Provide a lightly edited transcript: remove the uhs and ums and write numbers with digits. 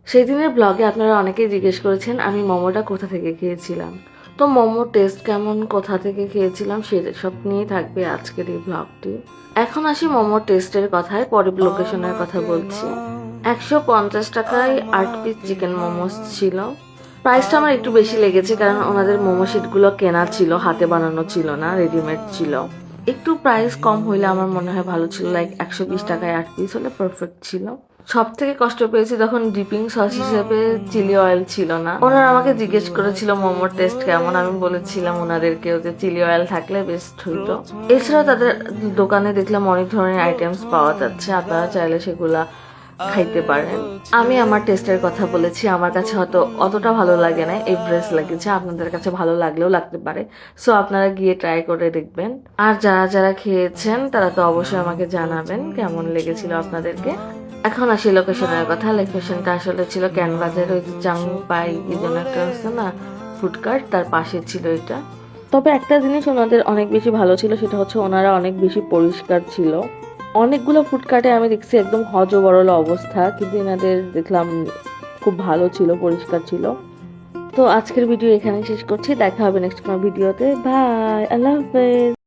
সেদিনের ব্লগে আপনারা অনেকেই জিজ্ঞেস করেছেন আমি মোমোটা কোথা থেকে খেয়েছিলাম। তো মোমোর টেস্ট কেমন, কোথা থেকে খেয়েছিলাম সেসব নিয়েই থাকবে আজকের এই ব্লগটি। এখন আসি মোমোর টেস্টের কথায়, পরে লোকেশনের কথা বলছি। 150 টাকায় 8 পিস চিকেন মোমোস ছিল। প্রাইসটা আমার একটু বেশি লেগেছে কারণ ওনাদের মোমো শিটগুলো কেনা ছিল, হাতে বানানো ছিল না, রেডিমেড ছিল। একটু প্রাইস কম হইলে আমার মনে হয় ভালো ছিল, লাইক 120 টাকায় 8 পিস হলে পারফেক্ট ছিল। সব থেকে কষ্ট পেয়েছি তখন ডিপিং সস হিসেবে চিলি অয়েল ছিল না। ওনারা আমাকে জিজ্ঞেস করেছিল মোমোর টেস্ট কেমন, আমি বলেছিলাম ওনাদেরকেও যে চিলি অয়েল থাকলে বেস্ট হইতো। এছাড়াও তাদের দোকানে দেখলাম অনেক ধরনের আইটেমস পাওয়া যাচ্ছে, আপনারা চাইলে সেগুলা খাইতে পারেন। আমি আমার টেস্টের কথা বলেছি, আমার কাছে হয়তো অতটা ভালো লাগে না, এভারেজ লেগেছে, আপনাদের কাছে ভালো লাগলেও লাগতে পারে। সো আপনারা গিয়ে ট্রাই করে দেখবেন। আর যারা যারা খেয়েছেন তারা তো অবশ্যই আমাকে জানাবেন কেমন লেগেছিল আপনাদেরকে। এখন আসি লোকেশনের কথা। লোকেশনটা আসলে ছিল ক্যানভাসের ওই চাংপাই কি যেন একটা আছে না, ফুডকার্ট, তার পাশে ছিল এটা। তবে একটা জিনিস ওনাদের অনেক বেশি ভালো ছিল, সেটা হচ্ছে ওনারা অনেক বেশি পরিষ্কার ছিল। অনেকগুলো ফুডকার্টে আমি দেখছি একদম হজবরল অবস্থা, কিন্তু এনাদের দেখলাম খুব ভালো ছিল, পরিষ্কার ছিল। তো আজকের ভিডিও এখানে শেষ করছি, দেখা হবে নেক্সট কোনো ভিডিওতে। বাই, আল্লাহ হাফেজ।